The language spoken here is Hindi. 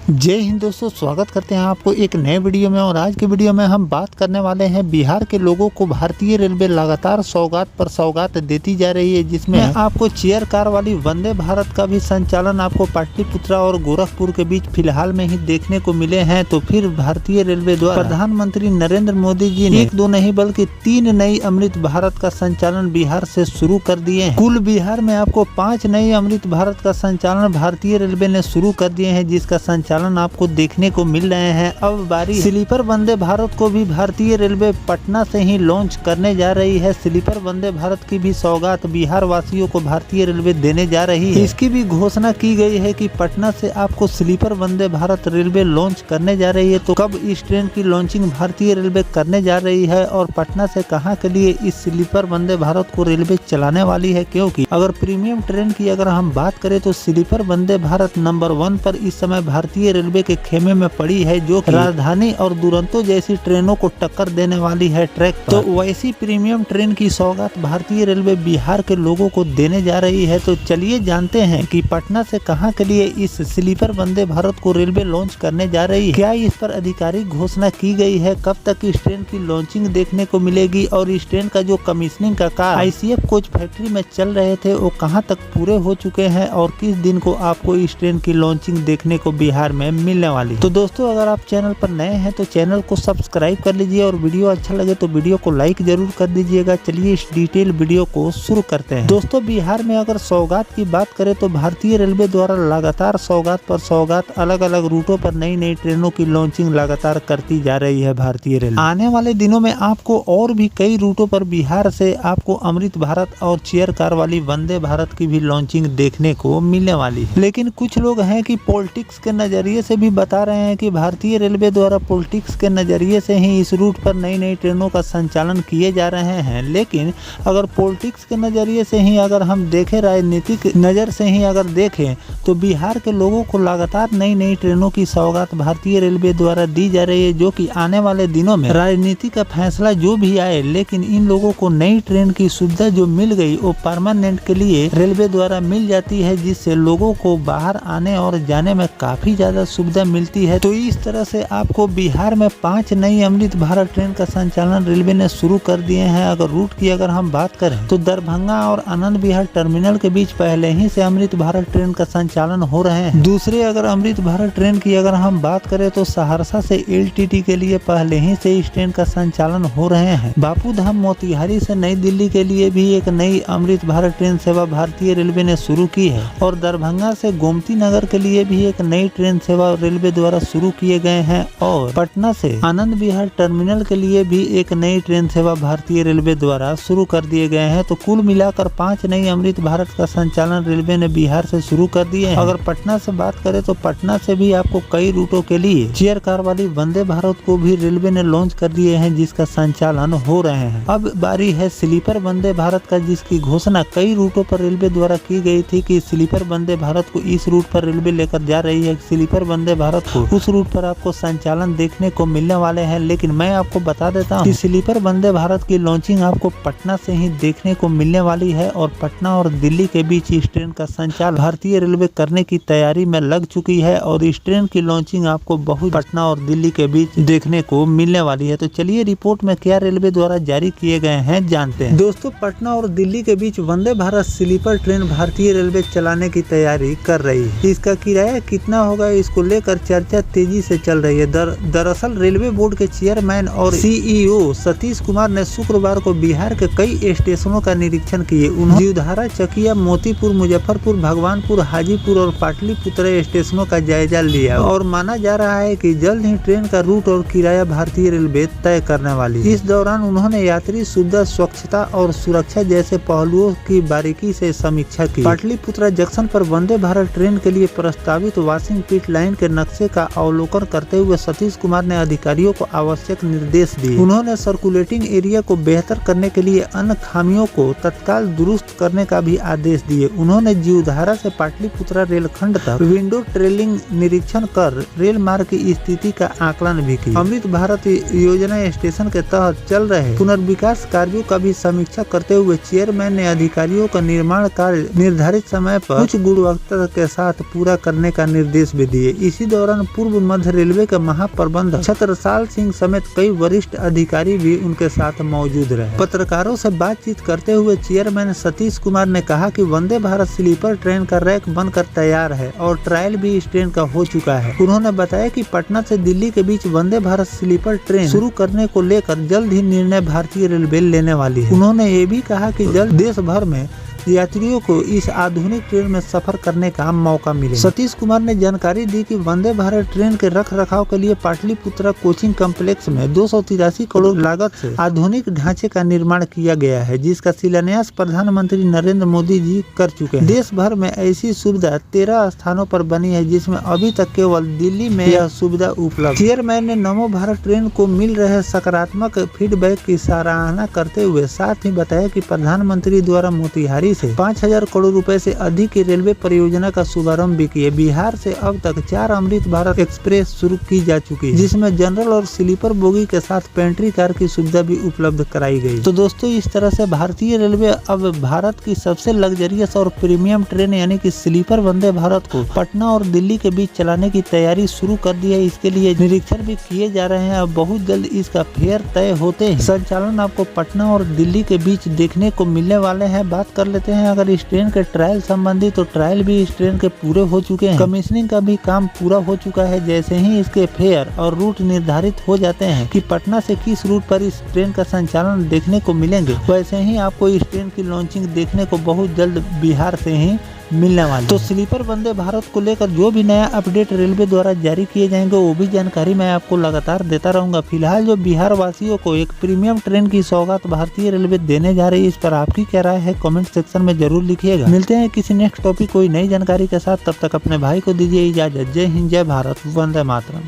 जय हिंद दोस्तों, स्वागत करते हैं आपको एक नए वीडियो में। और आज के वीडियो में हम बात करने वाले हैं बिहार के लोगों को भारतीय रेलवे लगातार सौगात पर सौगात देती जा रही है, जिसमें आपको चेयर कार वाली वंदे भारत का भी संचालन आपको पाटलिपुत्रा और गोरखपुर के बीच फिलहाल में ही देखने को मिले हैं। तो फिर भारतीय रेलवे द्वारा प्रधानमंत्री नरेंद्र मोदी जी ने एक दो नहीं बल्कि 3 नई अमृत भारत का संचालन बिहार से शुरू कर दिए हैं। कुल बिहार में आपको 5 नई अमृत भारत का संचालन भारतीय रेलवे ने शुरू कर दिए हैं, जिसका संचालन आपको देखने को मिल रहे हैं। अब बारी स्लीपर वंदे भारत को भी भारतीय रेलवे पटना से ही लॉन्च करने जा रही है। स्लीपर वंदे भारत की भी सौगात बिहार वासियों को भारतीय रेलवे देने जा रही है। इसकी भी घोषणा की गई है कि पटना से आपको sleeper Vande Bharat railway launch करने जा रही है। तो कब इस ट्रेन की लॉन्चिंग भारतीय रेलवे करने जा रही है और पटना से कहां के लिए इस स्लीपर वंदे भारत को रेलवे चलाने वाली है, क्योंकि अगर प्रीमियम ट्रेन की अगर हम बात करें तो स्लीपर वंदे भारत नंबर 1 पर इस समय भारतीय रेलवे के खेमे में पड़ी है, जो राजधानी और दुरंतो जैसी ट्रेनों को टक्कर देने वाली है ट्रैक पर। तो वैसी प्रीमियम ट्रेन की सौगात भारतीय रेलवे बिहार के लोगों को देने जा रही है। तो चलिए जानते हैं कि पटना से कहां के लिए इस स्लीपर वंदे भारत को रेलवे लॉन्च करने जा रही है, क्या इस पर आधिकारिक घोषणा की गई है, कब तक इस ट्रेन की लॉन्चिंग देखने को मिलेगी और इस ट्रेन का जो कमीशनिंग का कार्य आईसीएफ कोच फैक्ट्री में चल रहे थे वो कहां तक पूरे हो चुके हैं और किस दिन को आपको इस ट्रेन की लॉन्चिंग देखने को बिहार में मिलने वाली। तो दोस्तों, अगर आप चैनल पर नए हैं तो चैनल को सब्सक्राइब कर लीजिए और वीडियो अच्छा लगे तो वीडियो को लाइक जरूर कर दीजिएगा। चलिए इस डिटेल वीडियो को शुरू करते हैं। दोस्तों, बिहार में अगर सौगात की बात करें तो भारतीय रेलवे द्वारा लगातार सौगात पर सौगात अलग अलग रूटों पर नई नई ट्रेनों की लॉन्चिंग लगातार करती जा रही है भारतीय रेलवे। आने वाले दिनों में आपको और भी कई रूटों पर बिहार से आपको अमृत भारत और चेयर कार वाली वंदे भारत की भी लॉन्चिंग देखने को मिलने वाली है। लेकिन कुछ लोग हैं कि पॉलिटिक्स के नजरिए से भी बता रहे हैं कि भारतीय रेलवे द्वारा पॉलिटिक्स के नजरिए से ही इस रूट पर नई नई ट्रेनों का संचालन किए जा रहे हैं। लेकिन अगर पॉलिटिक्स के नजरिए से ही अगर हम देखें, राजनीतिक नज़र से ही अगर देखें तो बिहार के लोगों को लगातार नई नई ट्रेनों की सौगात भारतीय रेलवे द्वारा दी जा रही है, जो कि आने वाले दिनों में राजनीति का फैसला जो भी आए, लेकिन इन लोगों को नई ट्रेन की सुविधा जो मिल गई वो परमानेंट के लिए रेलवे द्वारा मिल जाती है, जिससे लोगों को बाहर आने और जाने में काफी ज्यादा सुविधा मिलती है। तो इस तरह से आपको बिहार में 5 नई अमृत भारत ट्रेन का संचालन रेलवे ने शुरू कर दिए हैं। अगर रूट की अगर हम बात करें तो दरभंगा और आनंद विहार टर्मिनल के बीच पहले ही से अमृत भारत ट्रेन का संचालन हो रहे हैं। दूसरे अगर अमृत भारत ट्रेन की अगर हम बात करें तो सहरसा से एलटीटी के लिए पहले ही से इस ट्रेन का संचालन हो रहे हैं। बापू धाम मोतिहारी से नई दिल्ली के लिए भी एक नई अमृत भारत ट्रेन सेवा भारतीय रेलवे ने शुरू की है और दरभंगा से गोमती नगर के लिए भी एक नई ट्रेन सेवा रेलवे द्वारा शुरू किए गए हैं और पटना से आनंद विहार टर्मिनल के लिए भी एक नई ट्रेन सेवा भारतीय रेलवे द्वारा शुरू कर दिए गए हैं। तो कुल मिलाकर 5 नई अमृत भारत का संचालन रेलवे ने बिहार से शुरू कर दिए हैं। अगर पटना से बात करें तो पटना से भी आपको कई रूटों के लिए चेयर कार वाली वंदे भारत को भी रेलवे ने लॉन्च कर दिए हैं, जिसका संचालन हो रहे हैं। अब बारी है स्लीपर वंदे भारत का, जिसकी घोषणा कई रूटों पर रेलवे द्वारा की गई थी कि स्लीपर वंदे भारत को इस रूट पर रेलवे लेकर जा रही है, स्लीपर वंदे भारत को उस रूट पर आपको संचालन देखने को मिलने वाले हैं। लेकिन मैं आपको बता देता हूं कि स्लीपर वंदे भारत की लॉन्चिंग आपको पटना से ही देखने को मिलने वाली है और पटना और दिल्ली के बीच इस ट्रेन का संचालन भारतीय रेलवे करने की तैयारी में लग चुकी है और इस ट्रेन की लॉन्चिंग आपको बहुत पटना और दिल्ली के बीच देखने को मिलने वाली है। तो चलिए रिपोर्ट में क्या रेलवे द्वारा जारी किए गए हैं जानते हैं। दोस्तों, पटना और दिल्ली के बीच वंदे भारत स्लीपर ट्रेन भारतीय रेलवे चलाने की तैयारी कर रही है। इसका किराया कितना होगा, इसको लेकर चर्चा तेजी से चल रही है। दरअसल रेलवे बोर्ड के चेयरमैन और सीईओ सतीश कुमार ने शुक्रवार को बिहार के कई स्टेशनों का निरीक्षण किए। उन्होंने जीवधारा, चकिया, मोतीपुर, मुजफ्फरपुर, भगवानपुर, हाजीपुर और पाटलिपुत्र स्टेशनों का जायजा लिया और माना जा रहा है कि जल्द ही ट्रेन का रूट और किराया भारतीय रेलवे तय करने वाली है। इस दौरान उन्होंने यात्री सुविधा, स्वच्छता और सुरक्षा जैसे पहलुओं की बारीकी से समीक्षा की। पाटलिपुत्र जंक्शन पर वंदे भारत ट्रेन के लिए प्रस्तावित वॉशिंग पिट लाइन के नक्शे का अवलोकन करते हुए सतीश कुमार ने अधिकारियों को आवश्यक निर्देश दिए। उन्होंने सर्कुलेटिंग एरिया को बेहतर करने के लिए अन्य खामियों को तत्काल दुरुस्त करने का भी आदेश दिए। उन्होंने जीवधारा से पाटलिपुत्रा रेलखंड तक विंडो ट्रेलिंग निरीक्षण कर रेल मार्ग की स्थिति का आकलन भी किया। अमृत भारत योजना स्टेशन के तहत चल रहे पुनर्विकास कार्यों का भी समीक्षा करते हुए चेयरमैन ने अधिकारियों का निर्माण कार्य निर्धारित समय पर उच्च गुणवत्ता के साथ पूरा करने का निर्देश भी दिए। इसी दौरान पूर्व मध्य रेलवे के महाप्रबंधक छत्रसाल सिंह समेत कई वरिष्ठ अधिकारी भी उनके साथ मौजूद रहे। पत्रकारों से बातचीत करते हुए चेयरमैन सतीश कुमार ने कहा कि वंदे भारत स्लीपर ट्रेन का रैक बनकर तैयार है और ट्रायल भी इस ट्रेन का हो चुका है। उन्होंने बताया कि पटना से दिल्ली के बीच वंदे भारत स्लीपर ट्रेन शुरू करने को लेकर जल्द ही निर्णय भारतीय रेलवे लेने वाली है। उन्होंने ये भी कहा कि जल्द देश भर में यात्रियों को इस आधुनिक ट्रेन में सफर करने का मौका मिले। सतीश कुमार ने जानकारी दी कि वंदे भारत ट्रेन के रख रखाव के लिए पाटलिपुत्रा कोचिंग कम्प्लेक्स में 283 करोड़ लागत से आधुनिक ढांचे का निर्माण किया गया है, जिसका शिलान्यास प्रधानमंत्री नरेंद्र मोदी जी कर चुके हैं। देश भर में ऐसी सुविधा 13 स्थानों पर बनी है, जिसमें अभी तक केवल दिल्ली में यह सुविधा उपलब्ध। चेयरमैन ने नमो भारत ट्रेन को मिल रहे सकारात्मक फीडबैक की सराहना करते हुए साथ ही बताया कि प्रधानमंत्री द्वारा मोतिहारी से 5000 करोड़ रुपए से अधिक की रेलवे परियोजना का शुभारंभ भी किए। बिहार से अब तक 4 अमृत भारत एक्सप्रेस शुरू की जा चुकी है, जिसमें जनरल और स्लीपर बोगी के साथ पेंट्री कार की सुविधा भी उपलब्ध कराई गई। तो दोस्तों, इस तरह से भारतीय रेलवे अब भारत की सबसे लग्जरियस और प्रीमियम ट्रेन यानी कि स्लीपर वंदे भारत को पटना और दिल्ली के बीच चलाने की तैयारी शुरू कर दी है। इसके लिए निरीक्षण भी किए जा रहे हैं। अब बहुत जल्द इसका फेयर तय होते हैं संचालन आपको पटना और दिल्ली के बीच देखने को मिलने वाले हैं। बात कर लेते हैं अगर इस ट्रेन के ट्रायल संबंधी, तो ट्रायल भी इस ट्रेन के पूरे हो चुके हैं। कमीशनिंग का भी काम पूरा हो चुका है। जैसे ही इसके फेयर और रूट निर्धारित हो जाते हैं कि पटना से किस रूट पर इस ट्रेन का संचालन देखने को मिलेंगे, वैसे ही आपको इस ट्रेन की लॉन्चिंग देखने को बहुत जल्द बिहार से ही मिलने वाली। तो स्लीपर वंदे भारत को लेकर जो भी नया अपडेट रेलवे द्वारा जारी किए जाएंगे, वो भी जानकारी मैं आपको लगातार देता रहूंगा। फिलहाल जो बिहार वासियों को एक प्रीमियम ट्रेन की सौगात भारतीय रेलवे देने जा रही है, इस पर आपकी क्या राय है कमेंट सेक्शन में जरूर लिखिएगा। मिलते हैं किसी नेक्स्ट टॉपिक कोई नई जानकारी के साथ, तब तक अपने भाई को दीजिए इजाजत। जय हिंद, जय भारत, वंदे मातरम।